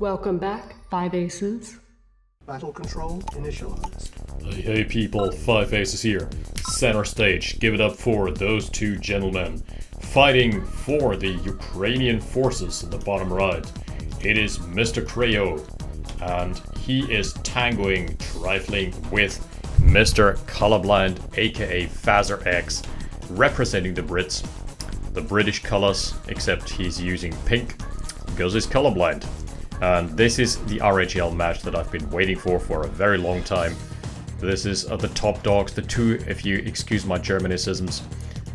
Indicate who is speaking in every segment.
Speaker 1: Welcome back, Five Aces.
Speaker 2: Battle control initialized.
Speaker 3: Hey people, Five Aces here. Center stage, give it up for those two gentlemen fighting for the Ukrainian forces in the bottom right. It is Mr. Creo, and he is tangoing, trifling with Mr. Colorblind, aka Fazzar X, representing the Brits. The British colors, except he's using pink because he's colorblind. And this is the RHL match that I've been waiting for a very long time. This is the top dogs, the two, if you excuse my Germanisms,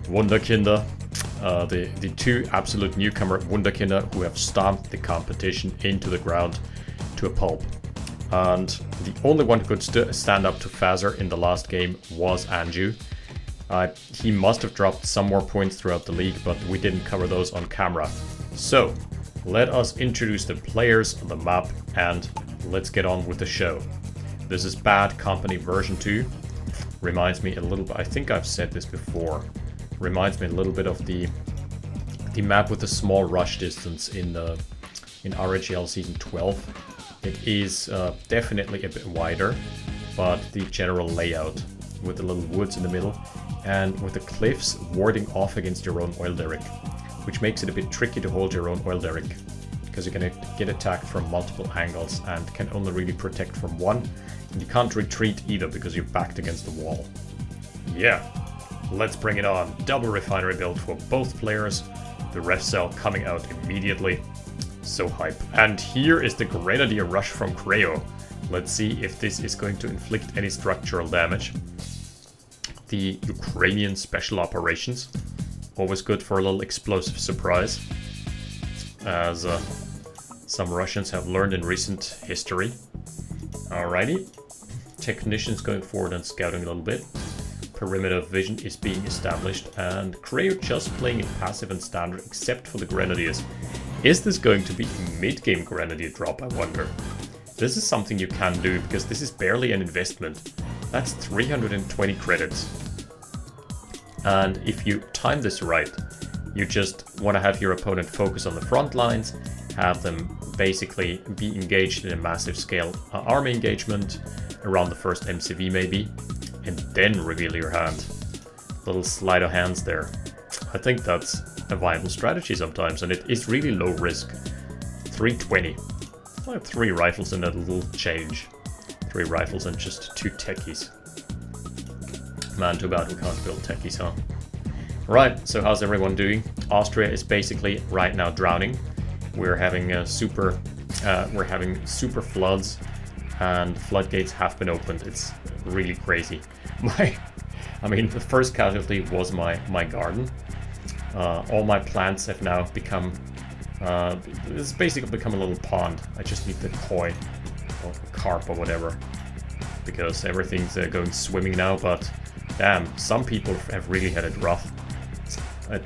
Speaker 3: Wunderkinder, the two absolute newcomer Wunderkinder who have stomped the competition into the ground to a pulp. And the only one who could stand up to Fazzar in the last game was Anju. He must have dropped some more points throughout the league, but we didn't cover those on camera. So, let us introduce the players on the map and let's get on with the show. This is Bad Company version 2. Reminds me a little bit, I think I've said this before, reminds me a little bit of the map with the small rush distance in RHL season 12. It is definitely a bit wider, but the general layout with the little woods in the middle and with the cliffs warding off against your own oil derrick, which makes it a bit tricky to hold your own oil derrick, because you're going to get attacked from multiple angles and can only really protect from one. And you can't retreat either because you're backed against the wall. Yeah, let's bring it on. Double refinery build for both players. The ref cell coming out immediately. So hype. And here is the Grenadier rush from Creo. Let's see if this is going to inflict any structural damage. The Ukrainian special operations. Always good for a little explosive surprise, as some Russians have learned in recent history. Alrighty. Technicians going forward and scouting a little bit. Perimeter vision is being established, and Creo just playing it passive and standard except for the Grenadiers. Is this going to be a mid-game Grenadier drop, I wonder? This is something you can do, because this is barely an investment. That's 320 credits. And if you time this right, you just want to have your opponent focus on the front lines, have them basically be engaged in a massive scale army engagement around the first MCV maybe, and then reveal your hand. Little sleight of hands there. I think that's a viable strategy sometimes, and it is really low risk. 320. I have 3 rifles and a little change. 3 rifles and just 2 techies. Man, too bad we can't build techies, huh? Right, so how's everyone doing? Austria is basically right now drowning. We're having super floods, and floodgates have been opened. It's really crazy. I mean, the first casualty was my garden. All my plants have now become. It's basically become a little pond. I just need the koi or carp or whatever, because everything's going swimming now. But damn, some people have really had it rough.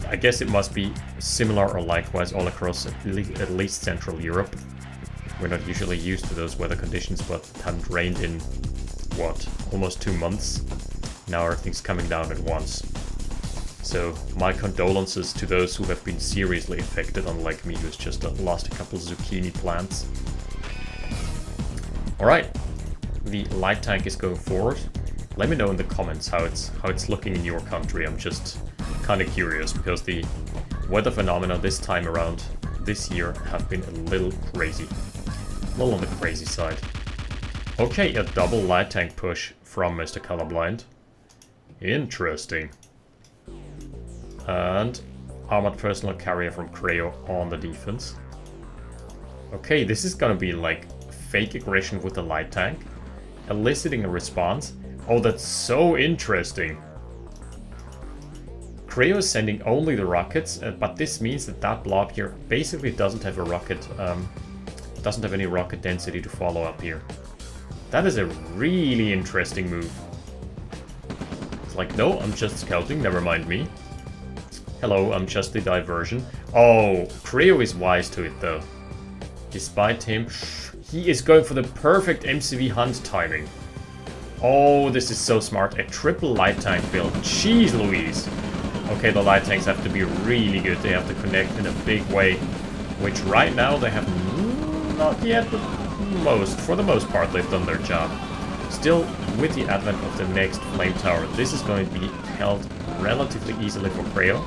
Speaker 3: I guess it must be similar or likewise all across at least Central Europe. We're not usually used to those weather conditions, but it hadn't rained in, what, almost 2 months? Now everything's coming down at once. So my condolences to those who have been seriously affected, unlike me who's just lost a couple of zucchini plants. Alright, the light tank is going forward. Let me know in the comments how it's looking in your country. I'm just kind of curious, because the weather phenomena this time around this year have been a little crazy. A little on the crazy side. Okay, a double light tank push from Mr. Colorblind. Interesting. And armored personal carrier from Creo on the defense. Okay, this is gonna be like fake aggression with the light tank, eliciting a response. Oh, that's so interesting. Creo is sending only the rockets, but this means that that blob here basically doesn't have a rocket, doesn't have any rocket density to follow up here. That is a really interesting move. It's like, no, I'm just scouting, never mind me. Hello, I'm just the diversion. Oh, Creo is wise to it though. Despite him, he is going for the perfect MCV hunt timing. Oh, this is so smart. A triple light tank build. Jeez Louise. Okay, the light tanks have to be really good. They have to connect in a big way, which right now they have not yet, but for the most part, they've done their job. Still, with the advent of the next flame tower, this is going to be held relatively easily for Creo.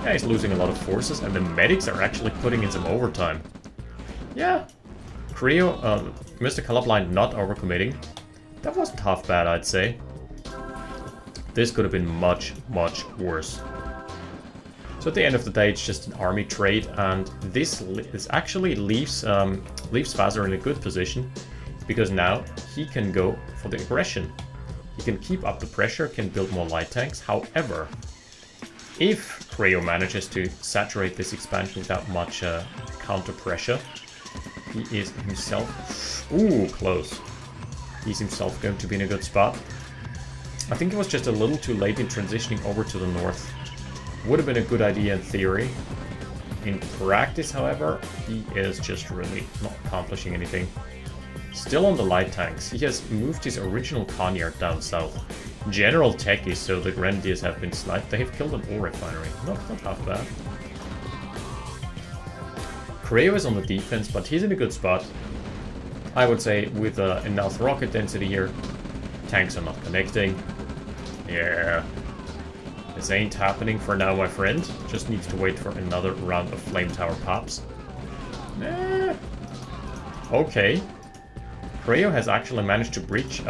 Speaker 3: Yeah, he's losing a lot of forces, and the medics are actually putting in some overtime. Yeah, Creo, Mr. Colorblind not overcommitting. That wasn't half bad, I'd say. This could have been much, much worse. So at the end of the day, it's just an army trade, and this actually leaves Fazzar in a good position, because now he can go for the aggression. He can keep up the pressure, can build more light tanks. However, if Creo manages to saturate this expansion without much counter pressure, he is himself... Ooh, close. He's himself going to be in a good spot. I think it was just a little too late in transitioning over to the north. Would have been a good idea in theory. In practice, however, he is just really not accomplishing anything. Still on the light tanks, he has moved his original Conyard down south. General techie, so the Grenadiers have been sniped. They have killed an ore refinery. Not half bad. Creo is on the defense, but he's in a good spot. I would say with enough rocket density here, tanks are not connecting. Yeah. This ain't happening for now, my friend. Just needs to wait for another round of flame tower pops. Okay. Creo has actually managed to breach...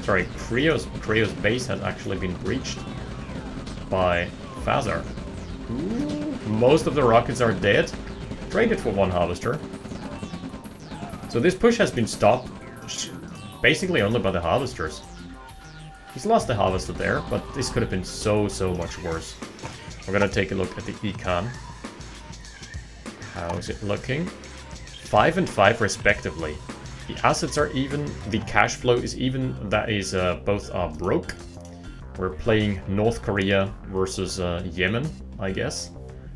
Speaker 3: sorry, Creo's base has actually been breached by Fazzar. Most of the rockets are dead. Traded for one harvester. So this push has been stopped basically only by the harvesters. He's lost the harvester there, but this could have been so much worse. We're gonna take a look at the econ. How is it looking? 5 and 5 respectively. The assets are even, the cash flow is even, that is both are broke. We're playing North Korea versus Yemen, I guess.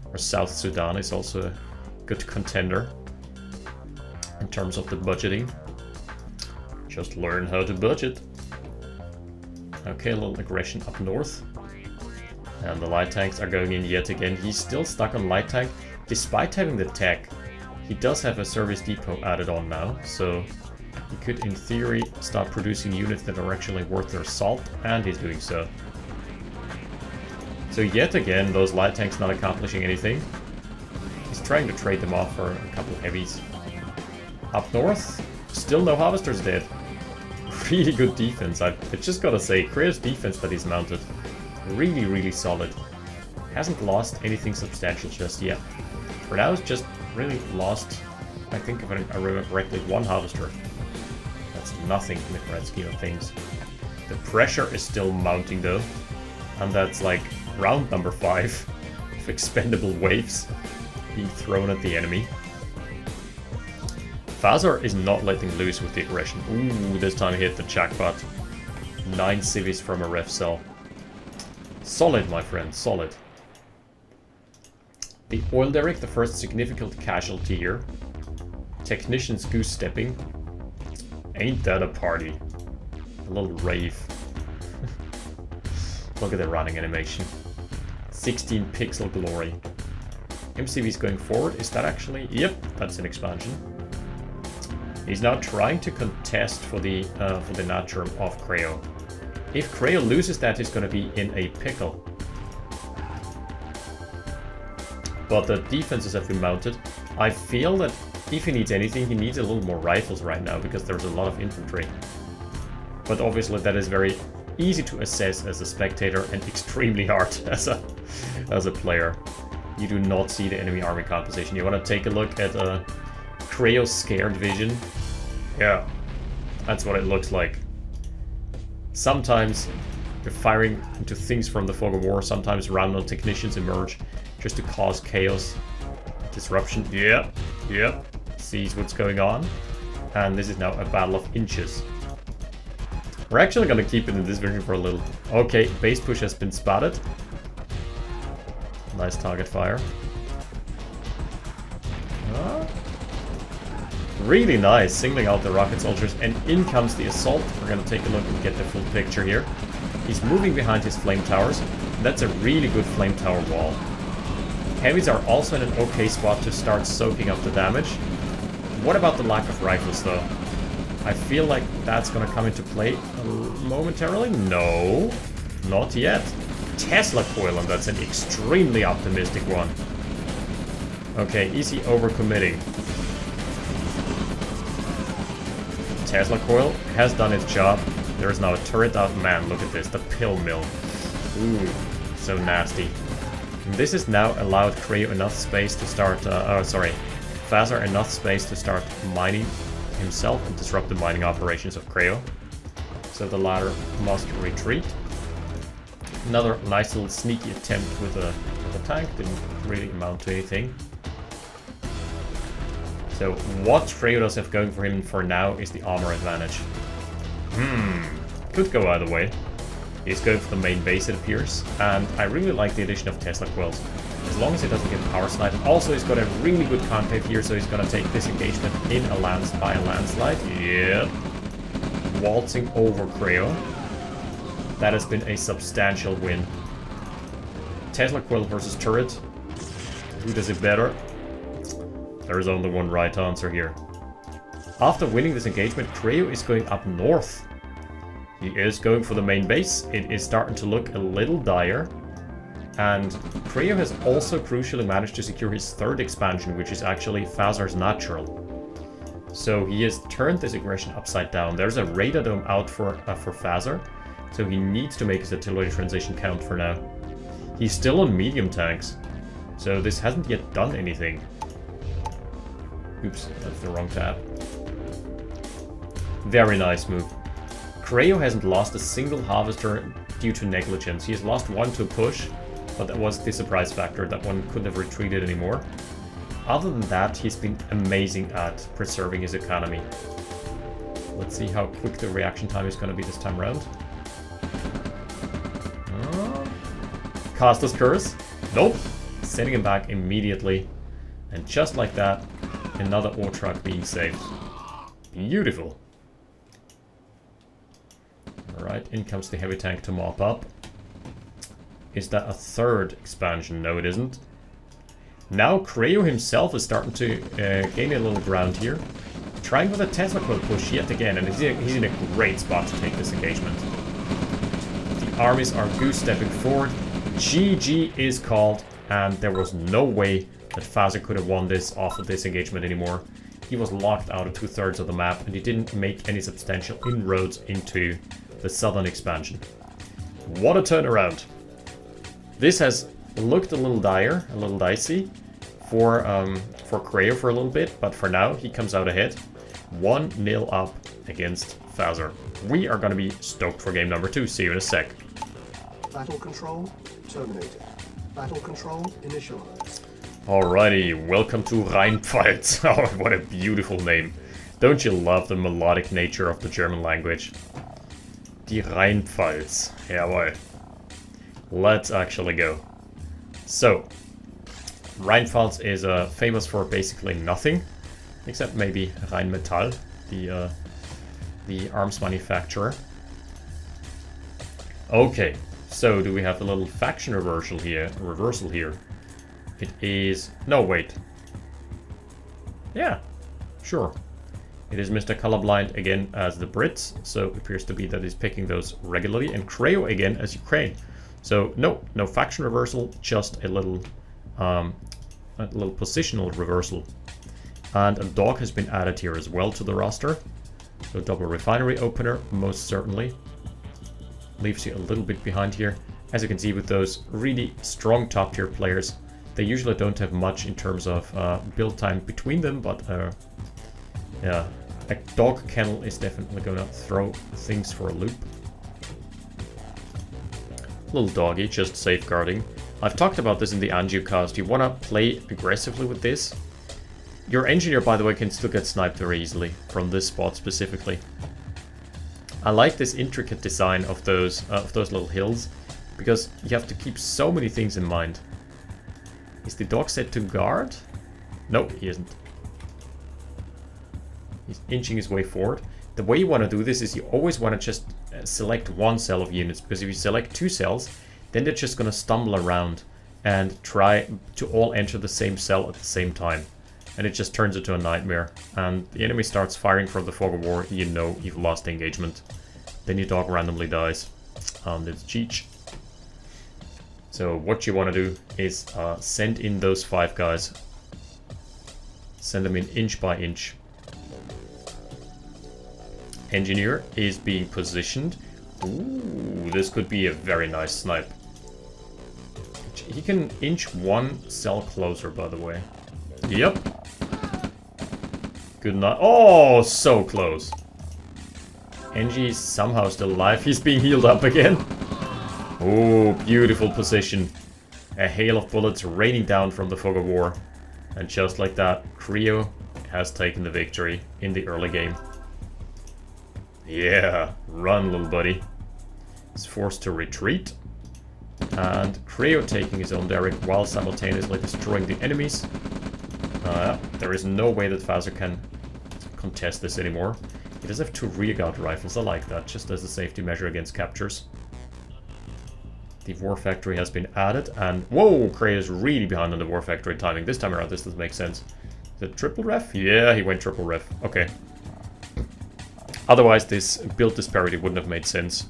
Speaker 3: Or South Sudan is also a good contender in terms of the budgeting. Just learn how to budget. Okay, a little aggression up north. And the light tanks are going in yet again. He's still stuck on light tank, despite having the tech. He does have a service depot added on now, so he could, in theory, start producing units that are actually worth their salt, and he's doing so. So yet again, those light tanks not accomplishing anything. He's trying to trade them off for a couple of heavies. Up north, still no harvesters dead. Really good defense, I just gotta say, Creo's defense that he's mounted, really solid. Hasn't lost anything substantial just yet. For now, it's just really lost, I think if I remember correctly, one harvester. That's nothing in the grand scheme of things. The pressure is still mounting though, and that's like round number 5 of expendable waves being thrown at the enemy. Fazzar is not letting loose with the aggression. Ooh, this time he hit the jackpot. 9 civies from a ref cell. Solid, my friend, solid. The oil derrick, the first significant casualty here. Technicians goose-stepping. Ain't that a party? A little rave. Look at the running animation. 16 pixel glory. MCV's going forward. Is that actually... Yep, that's an expansion. He's now trying to contest for the Naturum of Creo. If Creo loses that, he's going to be in a pickle. But the defenses have been mounted. I feel that if he needs anything, he needs a little more rifles right now, because there's a lot of infantry. But obviously that is very easy to assess as a spectator and extremely hard as a player. You do not see the enemy army composition. You want to take a look at Creo's scared vision. Yeah, that's what it looks like. Sometimes you're firing into things from the fog of war, sometimes random technicians emerge just to cause chaos, disruption. Yep, sees what's going on. And this is now a battle of inches. We're actually going to keep it in this version for a little. Okay, base push has been spotted. Nice target fire. Really nice, singling out the rocket soldiers, and in comes the assault. We're going to take a look and get the full picture here. He's moving behind his flame towers. That's a really good flame tower wall. Heavies are also in an okay spot to start soaking up the damage. What about the lack of rifles, though? I feel like that's gonna come into play momentarily. No, not yet. Tesla coil, and that's an extremely optimistic one. Okay, easy overcommitting. Tesla coil has done its job. There is now a turret out. Man, look at this, the pill mill. Ooh, so nasty. And this has now allowed Creo enough space to start, Fazzar enough space to start mining himself and disrupt the mining operations of Creo. So the latter must retreat. Another nice little sneaky attempt with a tank, didn't really amount to anything. So what Creo does have going for him for now is the armor advantage. Could go either way. He's going for the main base, it appears, and I really like the addition of Tesla coils. As long as it doesn't get power slide. Also, he's got a really good concave here, so he's gonna take this engagement in a landslide. Yep. Waltzing over Creo. That has been a substantial win. Tesla coil versus turret. Who does it better? There is only one right answer here. After winning this engagement, Creo is going up north. He is going for the main base. It is starting to look a little dire. And Creo has also crucially managed to secure his third expansion, which is actually Fazzar's natural. So he has turned this aggression upside down. There's a radar dome out for Fazzar, so he needs to make his artillery transition count for now. He's still on medium tanks, so this hasn't yet done anything. Oops, that's the wrong tab. Very nice move. Creo hasn't lost a single harvester due to negligence. He has lost one to a push, but that was the surprise factor. That one couldn't have retreated anymore. Other than that, he's been amazing at preserving his economy. Let's see how quick the reaction time is going to be this time around. Castless Curse. Nope. Sending him back immediately. And just like that, another ore truck being saved. Beautiful. Alright, in comes the heavy tank to mop up. Is that a third expansion? No, it isn't. Now Creo himself is starting to gain a little ground here. Trying with a Tesla coil push yet again, and he's in a great spot to take this engagement. The armies are goose-stepping forward. GG is called, and there was no way that Fazzar could have won this off of this engagement anymore. He was locked out of 2/3 of the map, and he didn't make any substantial inroads into the southern expansion. What a turnaround! This has looked a little dire, a little dicey for Creo for a little bit, but for now he comes out ahead. 1-0 up against Fazzar. We are going to be stoked for game number 2. See you in a sec.
Speaker 2: Battle control terminated. Battle control initialized.
Speaker 3: Alrighty, welcome to Rheinpfalz. Oh, what a beautiful name. Don't you love the melodic nature of the German language? Die Rheinpfalz. Jawohl. Let's actually go. So, Rheinpfalz is famous for basically nothing, except maybe Rheinmetall, the arms manufacturer. Okay, so do we have a little faction reversal here? It is... no, wait. Yeah, sure. It is Mr. Colorblind again as the Brits, so it appears to be that he's picking those regularly, and Creo again as Ukraine. So no faction reversal, just a little positional reversal. And a dog has been added here as well to the roster. So double refinery opener, most certainly. Leaves you a little bit behind here. As you can see with those really strong top tier players, they usually don't have much in terms of build time between them, but yeah, a dog kennel is definitely going to throw things for a loop. Little doggy, just safeguarding. I've talked about this in the Angiocast. You want to play aggressively with this. Your engineer, by the way, can still get sniped very easily from this spot specifically. I like this intricate design of those little hills, because you have to keep so many things in mind. Is the dog set to guard? No, he isn't. He's inching his way forward. The way you want to do this is you always want to just select one cell of units, because if you select 2 cells, then they're just going to stumble around and try to all enter the same cell at the same time. and it just turns into a nightmare. And the enemy starts firing from the fog of war, you know you've lost the engagement. Then your dog randomly dies. It's cheech. So what you want to do is send in those 5 guys. Send them in inch by inch. Engineer is being positioned. Ooh, this could be a very nice snipe. He can inch 1 cell closer, by the way. Yep. Good night. Oh, so close. Engie is somehow still alive. He's being healed up again. Oh, beautiful position. A hail of bullets raining down from the fog of war. And just like that, Creo has taken the victory in the early game. Yeah, run, little buddy. He's forced to retreat. And Creo taking his own derrick while simultaneously destroying the enemies. There is no way that Fazzar can contest this anymore. He does have 2 rearguard rifles, I like that, just as a safety measure against captures. The War Factory has been added, and whoa, Creo is really behind on the War Factory timing. This time around, this doesn't make sense. Is it triple ref? Yeah, he went triple ref. Okay. Otherwise, this build disparity wouldn't have made sense.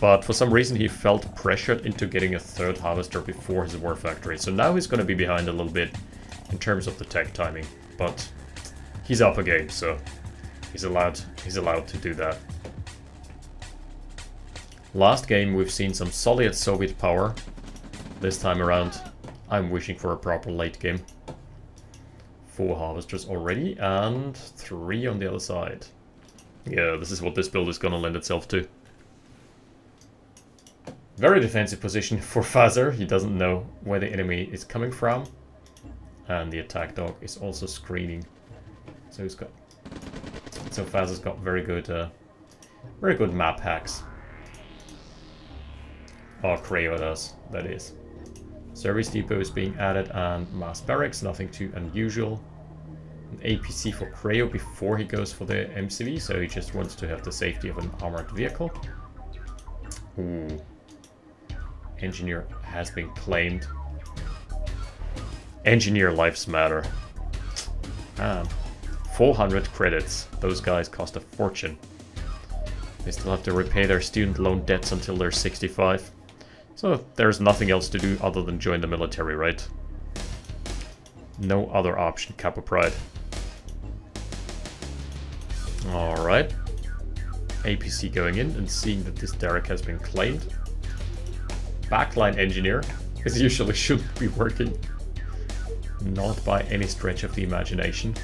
Speaker 3: But for some reason, he felt pressured into getting a 3rd harvester before his War Factory. So now he's going to be behind a little bit in terms of the tech timing. But he's up a game, so he's allowed to do that. Last game, we've seen some solid Soviet power. This time around, I'm wishing for a proper late game. 4 harvesters already, and 3 on the other side. Yeah, this is what this build is gonna lend itself to. Very defensive position for Fazzar. He doesn't know where the enemy is coming from. And the attack dog is also screening. So Fazzar's got very good map hacks. Oh, Creo does, that is. Service depot is being added and mass barracks, nothing too unusual. An APC for Creo before he goes for the MCV, so he just wants to have the safety of an armored vehicle. Ooh. Engineer has been claimed. Engineer lives matter. 400 credits. Those guys cost a fortune. They still have to repay their student loan debts until they're 65. So there's nothing else to do other than join the military, right? No other option, Kappa Pride. Alright. APC going in and seeing that this derrick has been claimed. Backline engineer, as usually shouldn't be working. Not by any stretch of the imagination.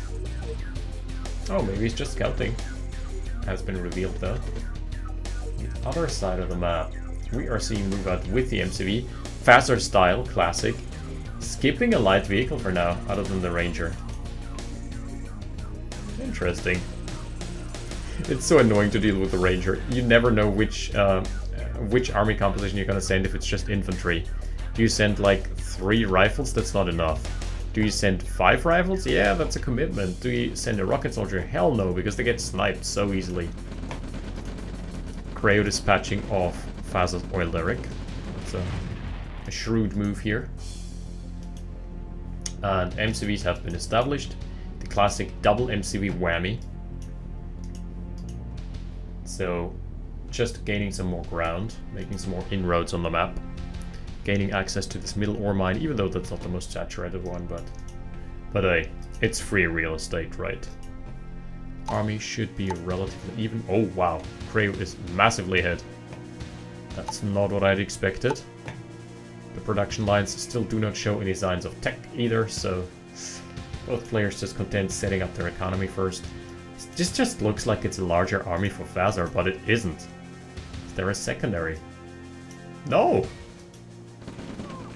Speaker 3: Oh, maybe he's just scouting. Has been revealed though. The other side of the map, we are seeing move out with the MCV. Fazzar style, classic. Skipping a light vehicle for now, other than the Ranger. Interesting. It's so annoying to deal with the Ranger. You never know which army composition you're gonna send if it's just infantry. Do you send like 3 rifles? That's not enough. Do you send 5 rifles? Yeah, that's a commitment. Do you send a rocket soldier? Hell no, because they get sniped so easily. Creo dispatching off Fazzar's oil derrick. So a shrewd move here. And MCVs have been established. The classic double MCV whammy. So just gaining some more ground, making some more inroads on the map. Gaining access to this middle ore mine, even though that's not the most saturated one, but hey, it's free real estate, right? Army should be relatively even. Oh wow, Creo is massively ahead. That's not what I'd expected. The production lines still do not show any signs of tech either, so both players just content setting up their economy first. This just looks like it's a larger army for Fazzar, but it isn't. Is there a secondary? No!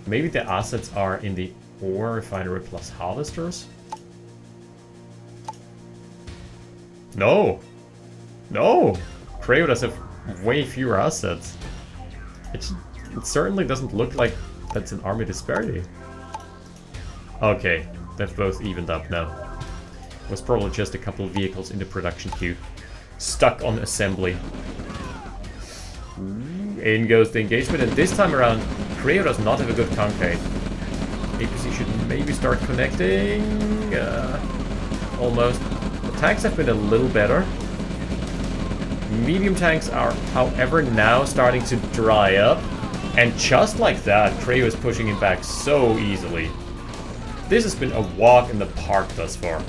Speaker 3: Maybe the assets are in the ore refinery plus harvesters? No! No! Creo does have way fewer assets. It certainly doesn't look like that's an army disparity. Okay, they've both evened up now. It was probably just a couple of vehicles in the production queue. Stuck on assembly. In goes the engagement, and this time around, Creo does not have a good concave. APC should maybe start connecting. Almost. The tanks have been a little better. Medium tanks are, however, now starting to dry up. And just like that, Creo is pushing him back so easily. This has been a walk in the park thus far.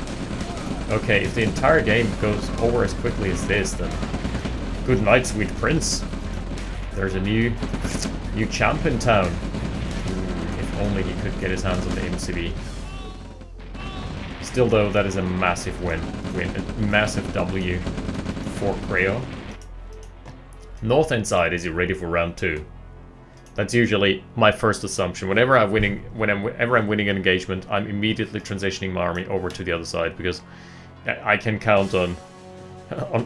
Speaker 3: Okay, if the entire game goes over as quickly as this, then good night, sweet prince. There's a new champ in town. If only he could get his hands on the MCV. Still though, that is a massive win. A massive W for Creo. North end side, is he ready for round 2? That's usually my first assumption. Whenever I'm winning an engagement, I'm immediately transitioning my army over to the other side, because I can count on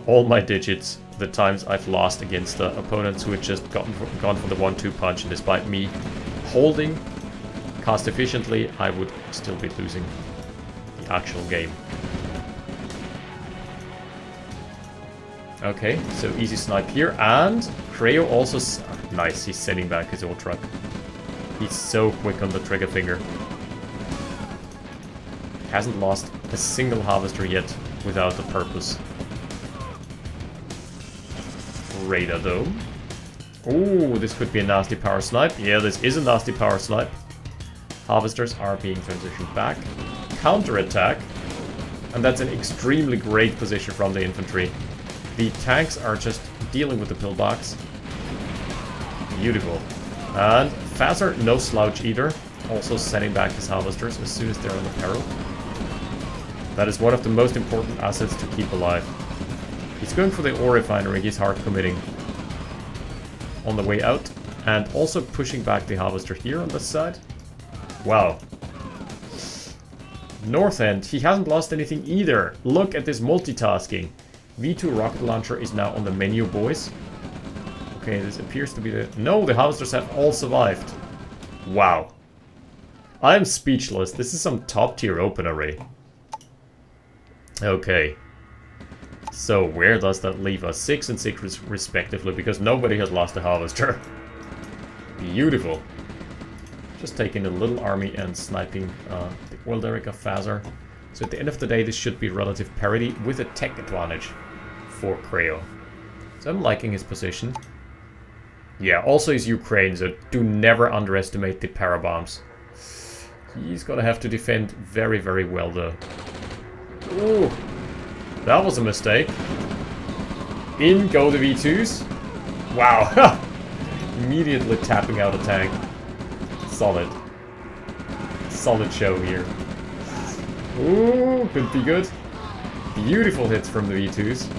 Speaker 3: all my digits the times I've lost against opponents who had just gone for the 1-2 punch, and despite me holding cost efficiently, I would still be losing the actual game. Okay, so easy snipe here, and Creo also... Nice, he's sending back his old truck. He's so quick on the trigger finger. Hasn't lost a single harvester yet without a purpose. Radar dome. Ooh, this could be a nasty power snipe. Yeah, this is a nasty power snipe. Harvesters are being transitioned back. Counter-attack. And that's an extremely great position from the infantry. The tanks are just dealing with the pillbox. Beautiful. And Fazzar, no slouch either. Also sending back his harvesters as soon as they're on the peril. That is one of the most important assets to keep alive. He's going for the ore refinery, he's hard committing. On the way out. And also pushing back the harvester here on this side. Wow. North end, he hasn't lost anything either. Look at this multitasking. V2 rocket launcher is now on the menu, boys. Okay, this appears to be the... No, the harvesters have all survived. Wow. I am speechless. This is some top tier OpenRA. Okay. So where does that leave us? 6 and 6 respectively, because nobody has lost a harvester. Beautiful. Just taking a little army and sniping the oil derrick of Fazzar. So at the end of the day, this should be relative parity with a tech advantage for Creo. So I'm liking his position. Yeah, also he's Ukraine, so do never underestimate the parabombs. He's gonna have to defend very, very well though. Ooh, that was a mistake. In go the V2s. Wow, immediately tapping out a tank. Solid. Solid show here. Ooh, could be good. Beautiful hits from the V2s.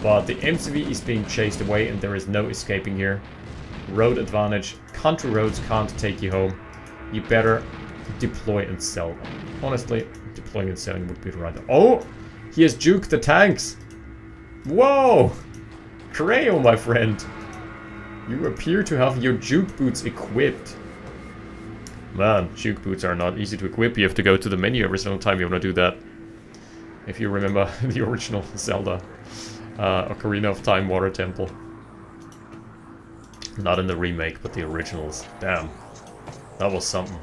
Speaker 3: But the MCV is being chased away and there is no escaping here. Road advantage. Country roads can't take you home. You better deploy and sell. Honestly, deploying and selling would be the right... Oh! He has juked the tanks! Whoa! Creo, my friend! You appear to have your juke boots equipped. Man, juke boots are not easy to equip. You have to go to the menu every single time you want to do that. If you remember the original Zelda. Ocarina of Time Water Temple. Not in the remake, but the originals. Damn. That was something.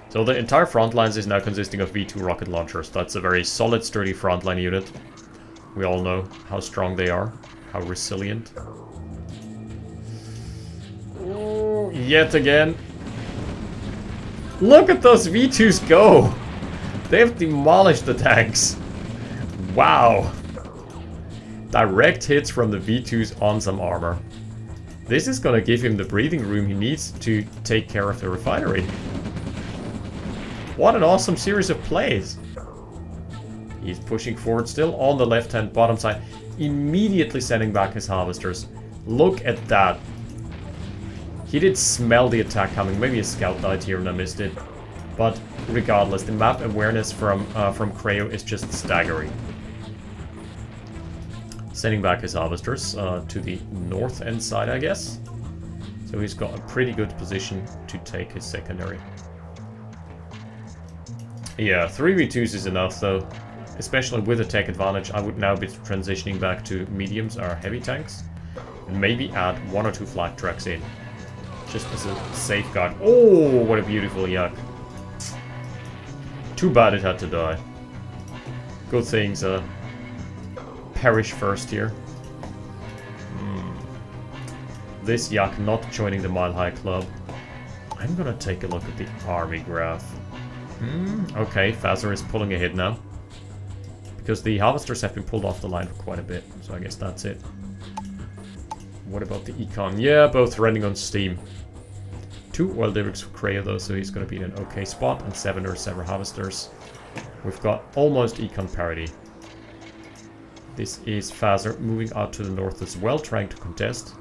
Speaker 3: So the entire front lines is now consisting of V2 rocket launchers. That's a very solid, sturdy frontline unit. We all know how strong they are. How resilient. Ooh, yet again. Look at those V2s go! They've demolished the tanks. Wow. Direct hits from the V2s on some armor. This is gonna give him the breathing room he needs to take care of the refinery. What an awesome series of plays. He's pushing forward still on the left-hand bottom side. Immediately sending back his harvesters. Look at that. He did smell the attack coming. Maybe a scout died here and I missed it. But regardless, the map awareness from Creo is just staggering. Sending back his harvesters to the north end side, I guess. So he's got a pretty good position to take his secondary. Yeah, 3v2s is enough though. Especially with a tech advantage, I would now be transitioning back to mediums or heavy tanks. And maybe add 1 or 2 flak trucks in. Just as a safeguard. Oh, what a beautiful yuck. Too bad it had to die. Good things perish first here. This yak not joining the Mile High Club. I'm gonna take a look at the army graph. Okay, Fazzar is pulling ahead now. Because the harvesters have been pulled off the line for quite a bit, so I guess that's it. What about the econ? Yeah, both running on steam. 2 oil derricks for Creo though, so he's gonna be in an okay spot, and 7 or 7 harvesters. We've got almost econ parity. This is Fazzar moving out to the north as well, trying to contest.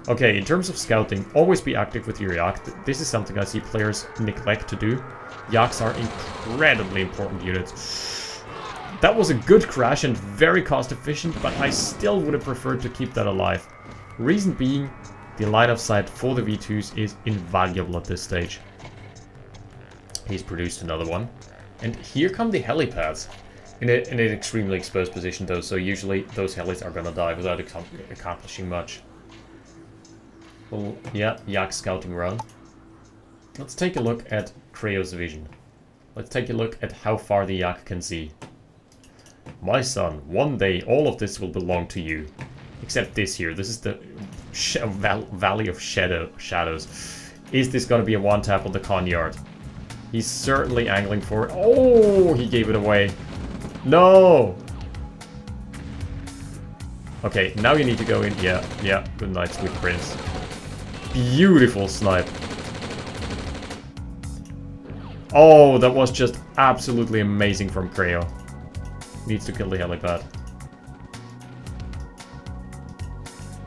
Speaker 3: Okay, in terms of scouting, always be active with your yak. This is something I see players neglect to do. Yaks are incredibly important units. That was a good crash and very cost efficient, but I still would have preferred to keep that alive. Reason being, the line of sight for the V2s is invaluable at this stage. He's produced another one. And here come the helipads. In an extremely exposed position though, so usually those helis are gonna die without accomplishing much. Well, yeah, yak scouting run. Let's take a look at Creo's vision. Let's take a look at how far the yak can see. My son, one day all of this will belong to you. Except this here. This is the Valley of Shadows. Is this going to be a one-tap on the Conyard? He's certainly angling for it. Oh, he gave it away. No! Okay, now you need to go in. Yeah, good night, sweet prince. Beautiful snipe. Oh, that was just absolutely amazing from Creo. Needs to kill the helipad.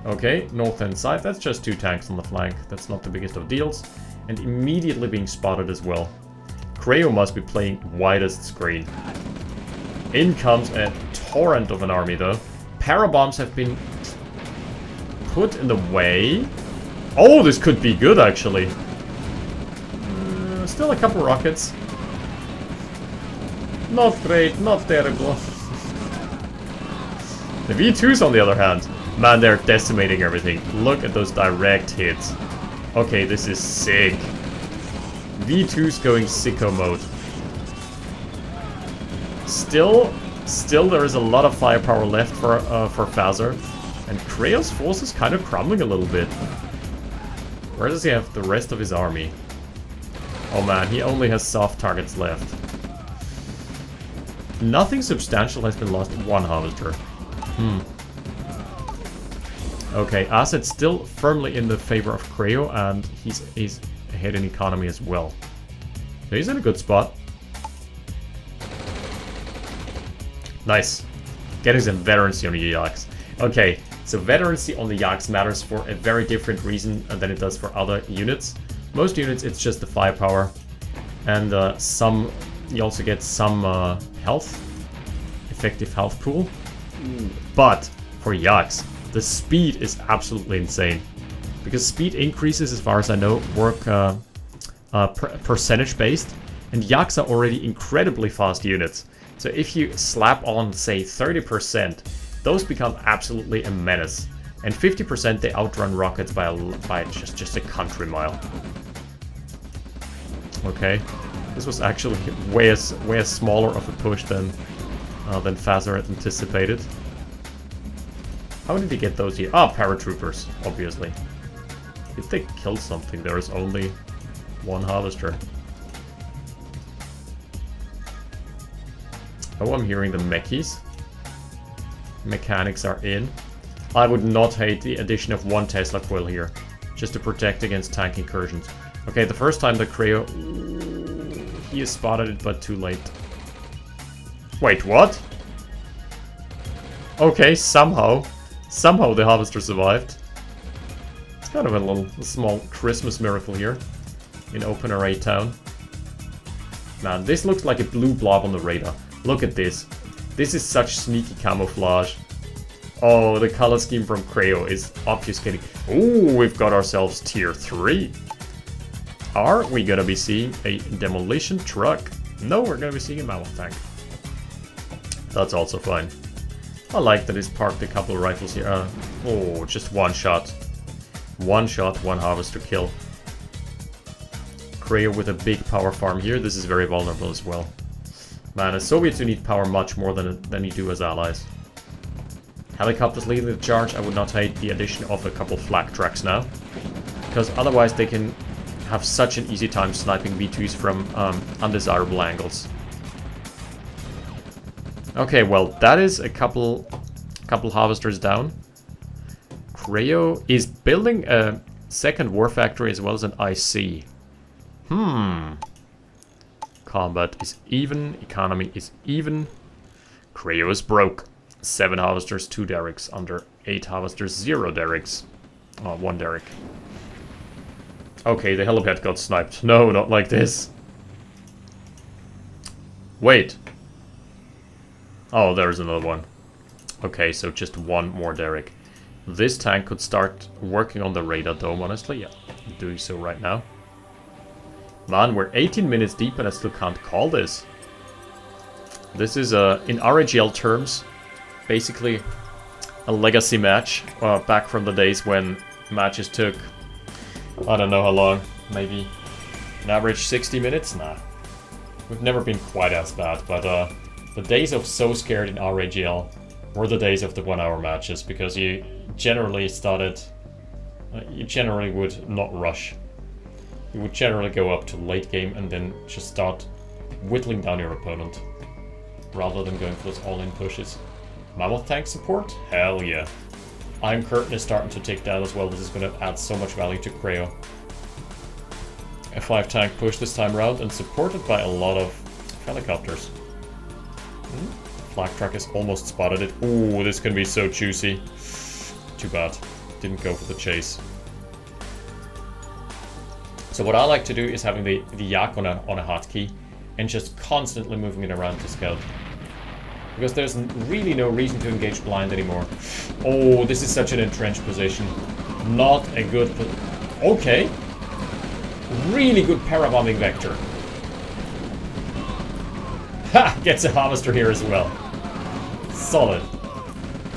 Speaker 3: Okay, north and side. That's just 2 tanks on the flank. That's not the biggest of deals. And immediately being spotted as well. Creo must be playing widest screen. In comes a torrent of an army though. Parabombs have been put in the way. Oh, this could be good actually. Still a couple rockets. Not great, not terrible. The V2s on the other hand, man, they're decimating everything. Look at those direct hits. Okay, this is sick. V2's going sicko mode. Still there is a lot of firepower left for Fazzar. And Creo's force is kind of crumbling a little bit. Where does he have the rest of his army? Oh man, he only has soft targets left. Nothing substantial has been lost. 1 harvester. Okay, asset still firmly in the favor of Creo, and he's ahead in economy as well. So he's in a good spot. Nice. Getting some veterancy on the yaks. Okay, so veterancy on the yaks matters for a very different reason than it does for other units. Most units, it's just the firepower, and you also get some health, effective health pool. But for yaks, the speed is absolutely insane, because speed increases, as far as I know, work percentage based, and yaks are already incredibly fast units. So if you slap on, say, 30%, those become absolutely a menace. And 50% they outrun rockets by just a country mile. Okay, this was actually way smaller of a push than Fazzar had anticipated. How did he get those here? Ah, paratroopers, obviously. Did they kill something? There is only 1 harvester. Oh, I'm hearing the mechies. Mechanics are in. I would not hate the addition of 1 Tesla coil here, just to protect against tank incursions. Okay, the first time the Creo... He has spotted it, but too late. Wait, what? Okay, somehow the harvester survived. It's kind of a small Christmas miracle here in OpenRA town. Man, this looks like a blue blob on the radar. Look at this. This is such sneaky camouflage. Oh, the color scheme from Creo is obfuscating. Ooh, we've got ourselves tier 3. Are we gonna be seeing a demolition truck? No, we're gonna be seeing a mammoth tank. That's also fine. I like that he's parked a couple of rifles here. Oh, just 1 shot. 1 shot, 1 harvester kill. Creo with a big power farm here. This is very vulnerable as well. Man, as Soviets you need power much more than you do as allies. Helicopters leading the charge, I would not hate the addition of a couple flak tracks now. Because otherwise they can have such an easy time sniping V2s from undesirable angles. Okay, well, that is a couple harvesters down. Creo is building a second war factory as well as an IC. Combat is even, economy is even. Creo is broke. 7 harvesters, 2 derricks. Under 8 harvesters, 0 derricks. Oh, 1 derrick. Okay, the helipad got sniped. No, not like this. Wait. Oh, there's another one. Okay, so just 1 more derrick. This tank could start working on the radar dome, honestly. Yeah, I'm doing so right now. Man, we're 18 minutes deep and I still can't call this. This is, in RAGL terms, basically a legacy match. Back from the days when matches took, I don't know how long, maybe an average 60 minutes? Nah. We've never been quite as bad, but the days of So Scared in RAGL were the days of the 1 hour matches, because you generally would not rush. You would generally go up to late game and then just start whittling down your opponent, rather than going for those all-in pushes. Mammoth tank support? Hell yeah. Iron Curtain is starting to tick down as well. This is going to add so much value to Creo. A 5 tank push this time around and supported by a lot of helicopters. Flak truck has almost spotted it. Ooh, this can be so juicy. Too bad. Didn't go for the chase. So what I like to do is having the yak on a hotkey and just constantly moving it around to scout. Because there's really no reason to engage blind anymore. Oh, this is such an entrenched position. Not a good... Okay. Really good parabombing vector. Ha! Gets a harvester here as well. Solid.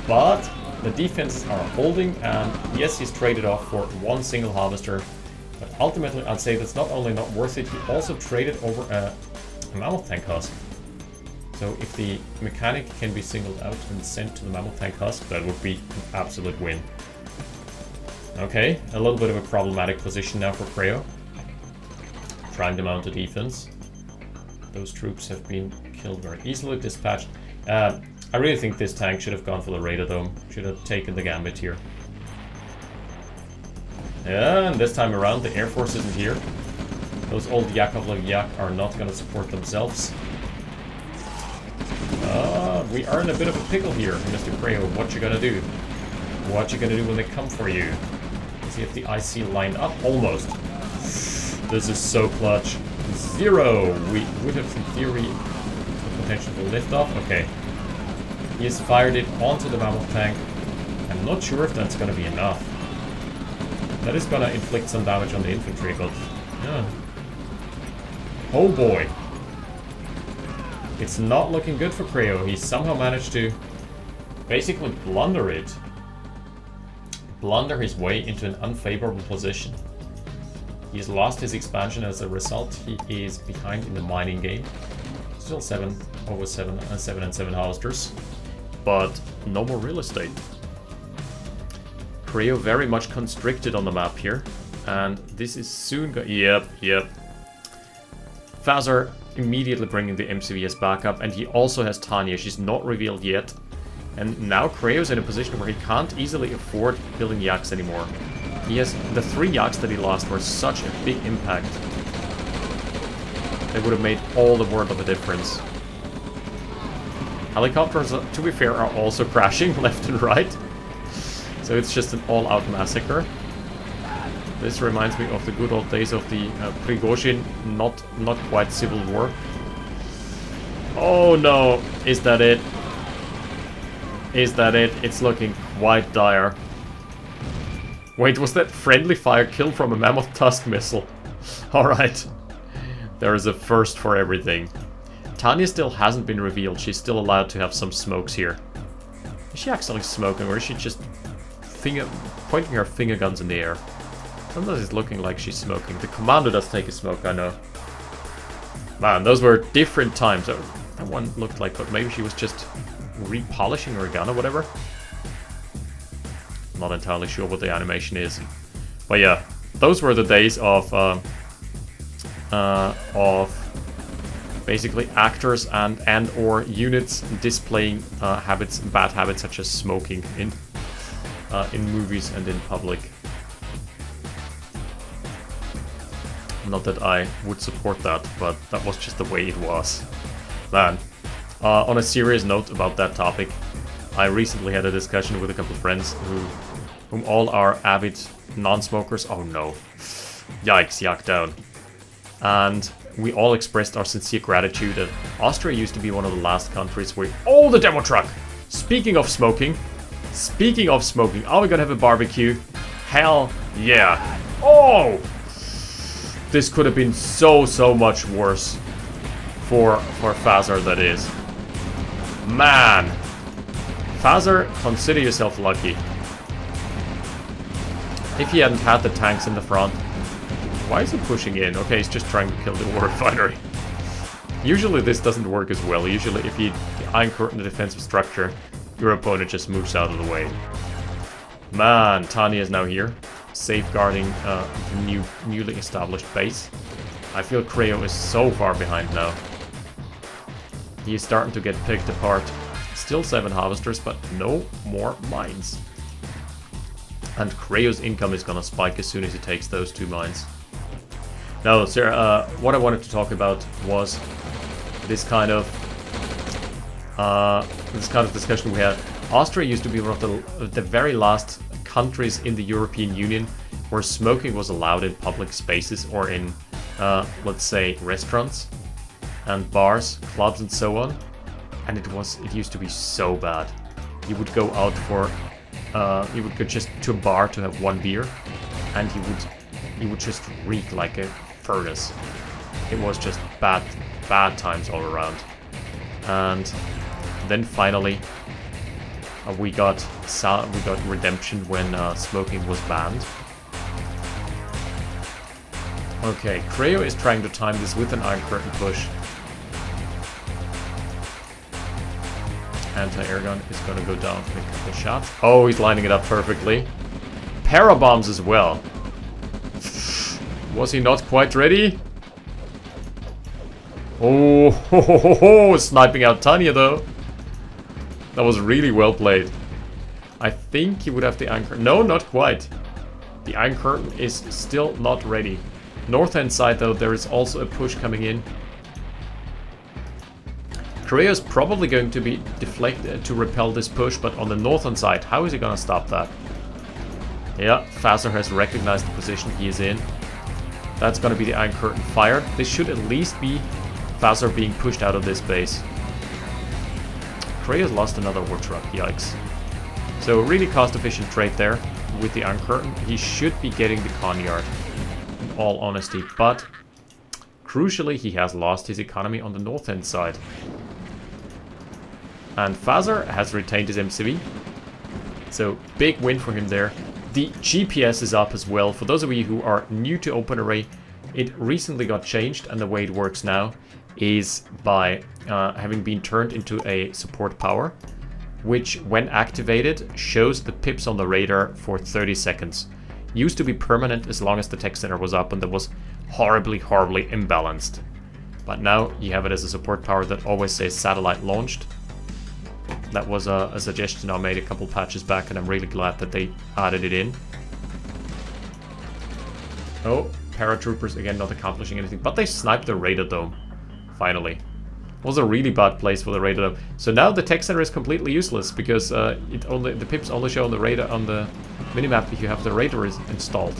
Speaker 3: But the defenses are holding, and yes, he's traded off for 1 single harvester. But ultimately, I'd say that's not only not worth it, he also traded over a mammoth tank husk. So if the mechanic can be singled out and sent to the mammoth tank husk, that would be an absolute win. Okay, a little bit of a problematic position now for Creo. Trying to mount a defense. Those troops have been killed very easily, dispatched. I really think this tank should have gone for the radar dome. Should have taken the gambit here. Yeah, and this time around the Air Force isn't here. Those old Yakovlev Yak are not going to support themselves. We are in a bit of a pickle here, Mr. Creo. What you gonna do? What you gonna do when they come for you? Let's see if the IC lined up. Almost. This is so clutch. 0! We would have, in theory, the potential to lift off. Okay. He has fired it onto the mammoth tank. I'm not sure if that's gonna be enough. That is gonna inflict some damage on the infantry, but... yeah. Oh boy. It's not looking good for Creo. He somehow managed to basically blunder it. Blunder his way into an unfavorable position. He's lost his expansion as a result. He is behind in the mining game. Still 7 and 7 harvesters. But no more real estate. Creo very much constricted on the map here. And this is soon Yep. Fazzar immediately bringing the MCVS back up, and he also has Tanya. She's not revealed yet. And now Creo's in a position where he can't easily afford building yaks anymore. He has the 3 yaks that he lost were such a big impact. They would have made all the world of a difference. Helicopters, to be fair, are also crashing left and right. So it's just an all-out massacre. This reminds me of the good old days of the Prigozhin, not quite civil war. Oh no, is that it? Is that it? It's looking quite dire. Wait, was that friendly fire kill from a Mammoth Tusk missile? Alright. There is a first for everything. Tanya still hasn't been revealed. She's still allowed to have some smokes here. Is she actually smoking, or is she just pointing her finger guns in the air? Sometimes it's looking like she's smoking. The commander does take a smoke, I know. Man, those were different times. That one looked like, but maybe she was just repolishing her gun or whatever. Not entirely sure what the animation is. But yeah, those were the days of basically actors and or units displaying bad habits such as smoking in movies and in public. Not that I would support that, but that was just the way it was. Man, on a serious note about that topic, I recently had a discussion with a couple of friends whom all are avid non-smokers. Oh no. Yikes, yuck down. And we all expressed our sincere gratitude that Austria used to be one of the last countries where... Oh, the demo truck! Speaking of smoking, are we gonna have a barbecue? Hell yeah. Oh! This could have been so much worse for Fazzar, that is. Man! Fazzar, consider yourself lucky. If he hadn't had the tanks in the front... Why is he pushing in? Okay, he's just trying to kill the war refinery. Usually this doesn't work as well. Usually if you Iron Curtain the defensive structure, your opponent just moves out of the way. Man, Tanya is now here, safeguarding newly established base. I feel Creo is so far behind now. He is starting to get picked apart. Still 7 harvesters, but no more mines. And Creo's income is gonna spike as soon as he takes those 2 mines. Now, Sarah, what I wanted to talk about was this kind of discussion we had. Austria used to be one of the very last countries in the European Union where smoking was allowed in public spaces or in, let's say, restaurants and bars, clubs, and so on. And it used to be so bad. You would go out for, you would go just to a bar to have 1 beer, and you would just reek like a furnace. It was just bad times all around. And then finally we got redemption when smoking was banned. Okay, Creo is trying to time this with an Iron Curtain push. Anti-air gun is gonna go down for a couple shots. Oh, he's lining it up perfectly. Parabombs as well. Was he not quite ready? Oh, ho, ho, ho, ho, sniping out Tanya though. That was really well played. I think he would have the Iron Curtain. No, not quite. The Iron Curtain is still not ready. North end side though, there is also a push coming in. Creo is probably going to be deflected to repel this push, but on the northern side, how is he gonna stop that? Yeah, Fazzar has recognized the position he is in. That's gonna be the Iron Curtain fired. This should at least be Fazzar being pushed out of this base. Creo has lost another war truck, yikes. So a really cost-efficient trade there with the Iron Curtain. He should be getting the con yard, in all honesty, but crucially he has lost his economy on the north end side. And Fazzar has retained his MCV, so big win for him there. The GPS is up as well. For those of you who are new to OpenRA, it recently got changed, and the way it works now is by having been turned into a support power, which when activated shows the pips on the radar for 30 seconds. Used to be permanent as long as the tech center was up and that was horribly imbalanced. But now you have it as a support power that always says satellite launched. That was a suggestion I made a couple patches back, and I'm really glad that they added it in. Oh, paratroopers again not accomplishing anything, but they sniped the radar dome. Finally. Was a really bad place for the radar dome. So now the tech center is completely useless because the pips only show on the radar on the minimap if you have the radar installed.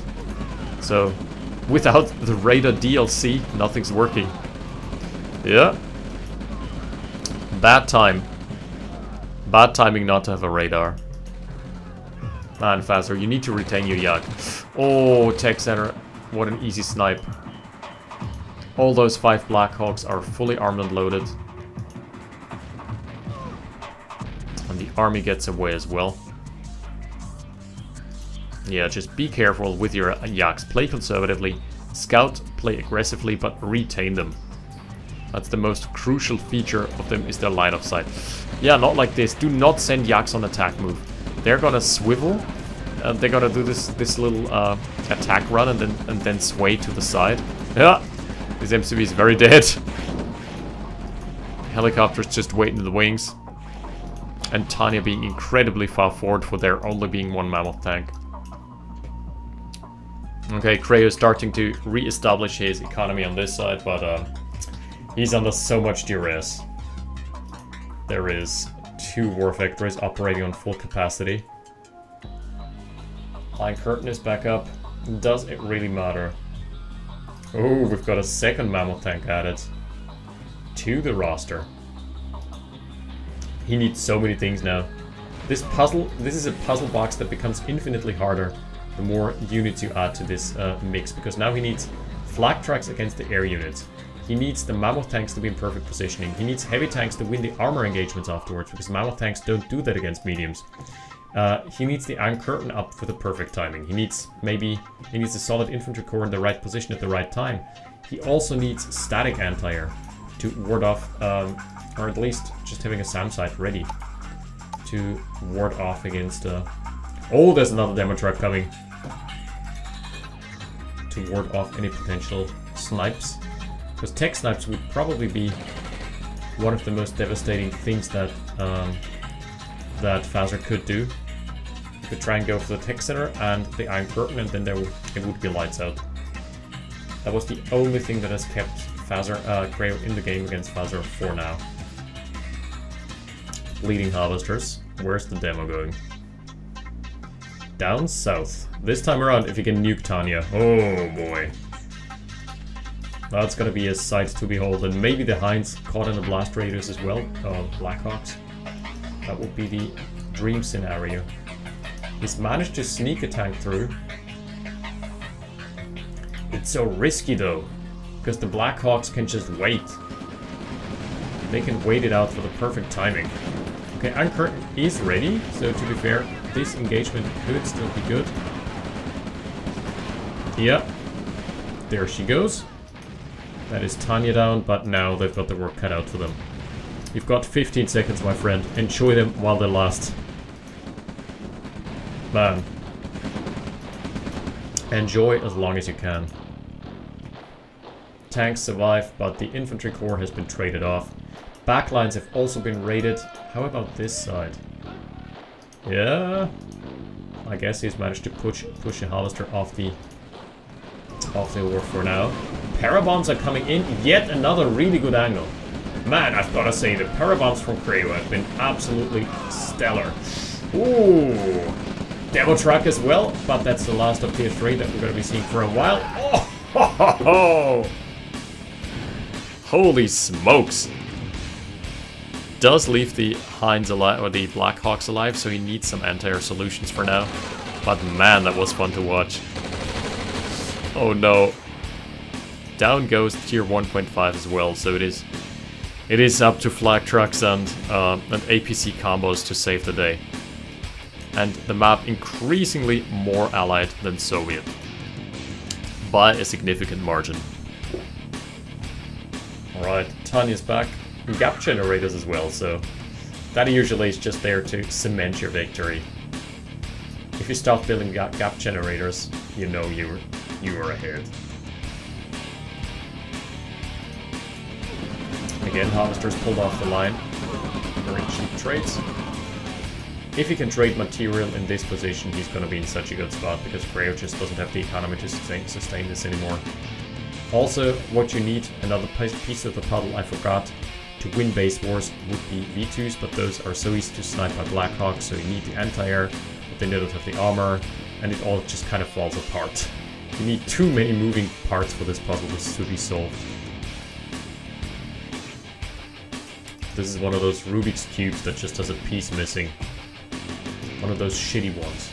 Speaker 3: So without the radar DLC, nothing's working. Yeah. Bad time. Bad timing not to have a radar. Man, Fazzar, you need to retain your Yak. Oh, tech center. What an easy snipe. All those 5 Blackhawks are fully armed and loaded. And the army gets away as well. Yeah, just be careful with your Yaks. Play conservatively. Scout, play aggressively, but retain them. That's the most crucial feature of them, is their line of sight. Yeah, not like this. Do not send Yaks on attack move. They're gonna swivel. They're gonna do this little attack run and then sway to the side. Yeah, this MCV is very dead. Helicopters just waiting in the wings. And Tanya being incredibly far forward for there only being one mammoth tank. Okay, Creo is starting to re-establish his economy on this side, but he's under so much duress. There is 2 war factories operating on full capacity. Iron Curtain is back up. Does it really matter? Oh, we've got a second mammoth tank added to the roster. He needs so many things now. This is a puzzle box that becomes infinitely harder the more units you add to this mix, because now he needs flak tracks against the air units. He needs the mammoth tanks to be in perfect positioning. He needs heavy tanks to win the armor engagements afterwards, because mammoth tanks don't do that against mediums. He needs the Iron Curtain up for the perfect timing. He needs a solid infantry corps in the right position at the right time. He also needs static anti-air to ward off, or at least just having a SAM site ready to ward off against... Oh, there's another demo truck coming. To ward off any potential snipes. Because tech snipes would probably be one of the most devastating things that that Fazzar could do. You could try and go for the tech center and the Iron Curtain, and then it would be lights out. That was the only thing that has kept Fazzar, Creo in the game against Fazzar for now. Bleeding Harvesters. Where's the demo going? Down south. This time around, if you can nuke Tanya. Oh boy. That's gonna be a sight to behold. And maybe the Hinds caught in the blast radius as well. Blackhawks. That would be the dream scenario. He's managed to sneak a tank through. It's so risky though, because the Blackhawks can just wait. They can wait it out for the perfect timing. Okay, Iron Curtain is ready, so to be fair, this engagement could still be good. Yep. There she goes. That is Tanya down, but now they've got the work cut out for them. You've got 15 seconds, my friend. Enjoy them while they last. Man. Enjoy as long as you can. Tanks survive, but the infantry corps has been traded off. Backlines have also been raided. How about this side? Yeah. I guess he's managed to push a harvester off the war for now. Parabombs are coming in. Yet another really good angle. Man, I've got to say, the parabombs from Creo have been absolutely stellar. Ooh. Demo truck as well, but that's the last of tier 3 that we're going to be seeing for a while. Oh, ho, ho, ho. Holy smokes. Does leave the Hinds alive, or the Blackhawks alive, so he needs some anti-air solutions for now. But man, that was fun to watch. Oh no. Down goes tier 1.5 as well, so it is up to flag trucks and APC combos to save the day. And the map increasingly more allied than Soviet. By a significant margin. Alright, Tanya's back. Gap generators as well, so that usually is just there to cement your victory. If you start building gap generators, you know you are ahead. Again, Harvesters pulled off the line. Very cheap trades. If he can trade material in this position, he's going to be in such a good spot, because Creo just doesn't have the economy to sustain this anymore. Also, what you need, another piece of the puzzle I forgot, to win base wars would be V2s, but those are so easy to snipe by Blackhawks, so you need the anti-air, but they don't have the armor, and it all just kind of falls apart. You need too many moving parts for this puzzle to be solved. This is one of those Rubik's Cubes that just has a piece missing. One of those shitty ones.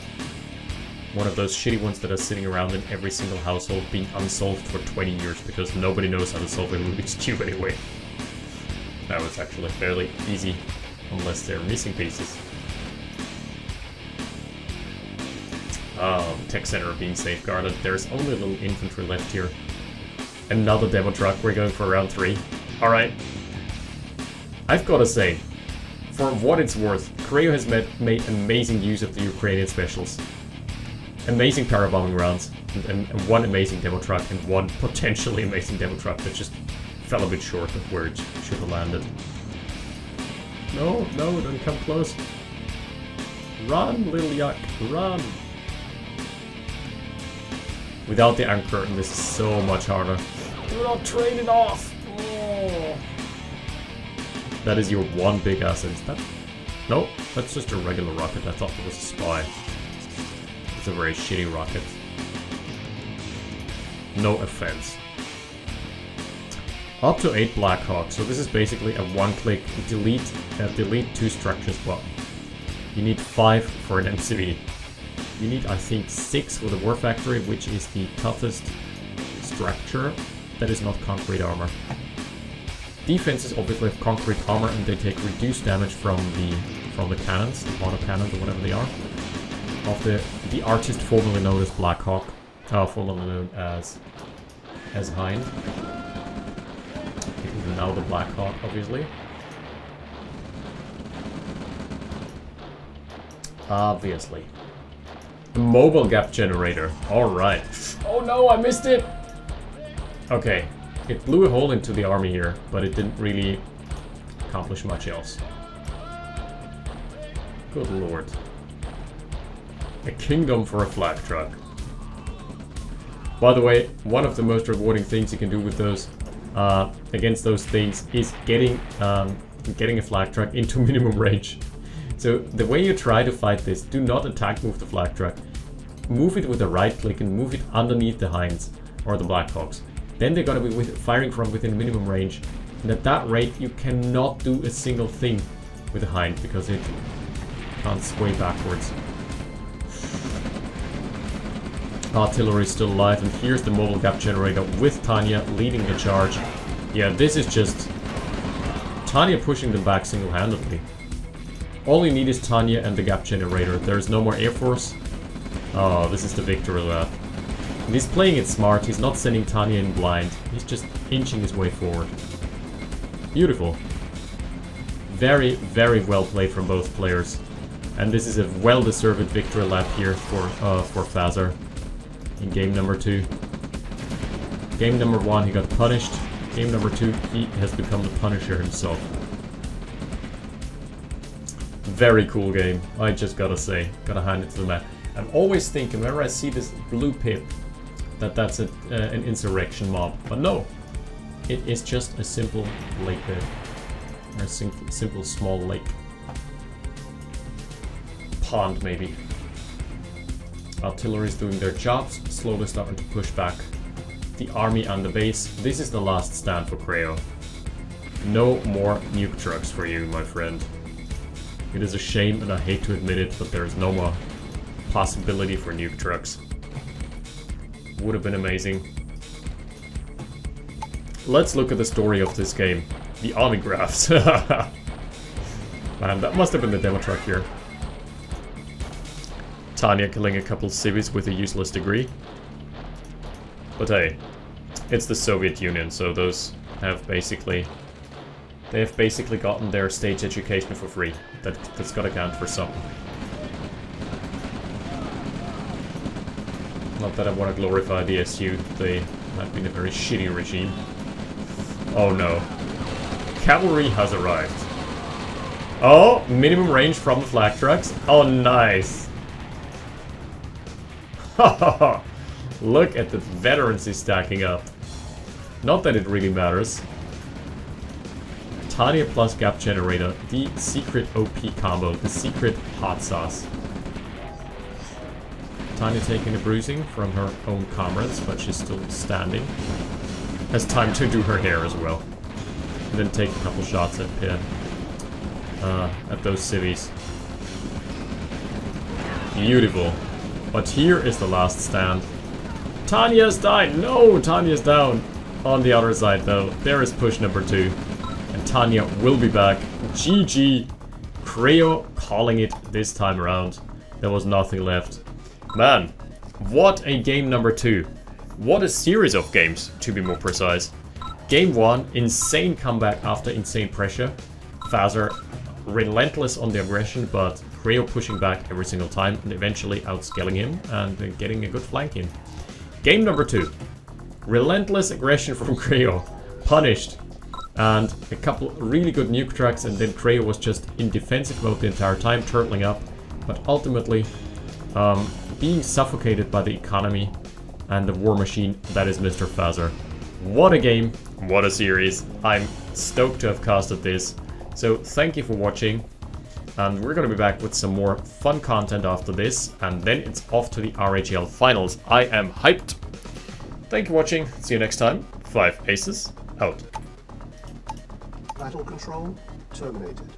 Speaker 3: One of those shitty ones that are sitting around in every single household being unsolved for 20 years because nobody knows how to solve a Rubik's Cube anyway. Now it's actually fairly easy, unless they're missing pieces. Tech center being safeguarded. There's only a little infantry left here. Another demo truck. We're going for round 3. Alright. I've gotta say, for what it's worth, Creo has made amazing use of the Ukrainian specials. Amazing parabombing rounds, and one amazing demo truck, and one potentially amazing demo truck that just fell a bit short of where it should have landed. No, no, don't come close. Run, little yuck, run! Without the anchor, and this is so much harder. Do not train it off! Oh. That is your one big asset. Is that? No, that's just a regular rocket. I thought it was a spy. It's a very shitty rocket. No offense. Up to 8 Blackhawks. So this is basically a one-click delete 2 structures button. You need 5 for an MCV. You need, I think, 6 for the War Factory, which is the toughest structure that is not concrete armor. Defenses obviously have concrete armor, and they take reduced damage from the cannons, the auto cannons or whatever they are. Of the artist formerly known as Blackhawk, formerly known as Hind. It is now the Blackhawk, obviously. Obviously. The mobile gap generator. Alright. Oh no, I missed it! Okay. It blew a hole into the army here, but it didn't really accomplish much else. Good lord. A kingdom for a flak truck. By the way, one of the most rewarding things you can do with those, against those things, is getting a flak truck into minimum range. So the way you try to fight this, do not attack move the flak truck. Move it with a right click and move it underneath the Hinds or the Blackhawks. Then they're gonna be firing from within minimum range. And at that rate, you cannot do a single thing with a Hind because it can't sway backwards. Artillery is still alive, and here's the mobile gap generator with Tanya leading the charge. Yeah, this is just Tanya pushing them back single-handedly. All you need is Tanya and the gap generator. There's no more Air Force. Oh, this is the victory lap. And he's playing it smart. He's not sending Tanya in blind. He's just inching his way forward. Beautiful. Very, very well played from both players. And this is a well-deserved victory lap here for Fazzar in game number 2. Game number 1, he got punished. Game number 2, he has become the Punisher himself. Very cool game, I just gotta say. Gotta hand it to the man. I'm always thinking, whenever I see this blue pip, that that's an insurrection mob. But no, it is just a simple lake bed. Or a simple small lake. Pond, maybe. Artillery is doing their jobs, slowly starting to push back the army and the base. This is the last stand for Creo. No more nuke trucks for you, my friend. It is a shame, and I hate to admit it, but there is no more possibility for nuke trucks. Would have been amazing. Let's look at the story of this game. The army graphs. Man, that must have been the demo truck here. Tanya killing a couple civvies with a useless degree. But hey, it's the Soviet Union, so those have basically... They have basically gotten their state education for free. That's gotta count for something. Not that I want to glorify the SU, they have been a very shitty regime. Oh no. Cavalry has arrived. Oh, minimum range from the flak trucks. Oh, nice. Look at the veterans he's stacking up. Not that it really matters. Tanya plus gap generator, the secret OP combo, the secret hot sauce. Tanya taking a bruising from her own comrades, but she's still standing. Has time to do her hair as well. And then take a couple shots at those civvies. Beautiful. But here is the last stand. Tanya's died! No! Tanya's down! On the other side though, there is push number 2. And Tanya will be back. GG! Creo calling it this time around. There was nothing left. Man, what a game number 2. What a series of games, to be more precise. Game 1, insane comeback after insane pressure. Fazzar relentless on the aggression, but Creo pushing back every single time and eventually outscaling him and getting a good flank in. Game number 2. Relentless aggression from Creo. Punished. And a couple really good nuke tracks, and then Creo was just in defensive mode the entire time, turtling up. But ultimately, being suffocated by the economy and the war machine that is Mr. Fazzar. What a game, what a series. I'm stoked to have casted this. So thank you for watching, and we're gonna be back with some more fun content after this, and then it's off to the RHL finals. I am hyped. Thank you for watching, see you next time. 5 Aces, out.
Speaker 2: Battle control terminated.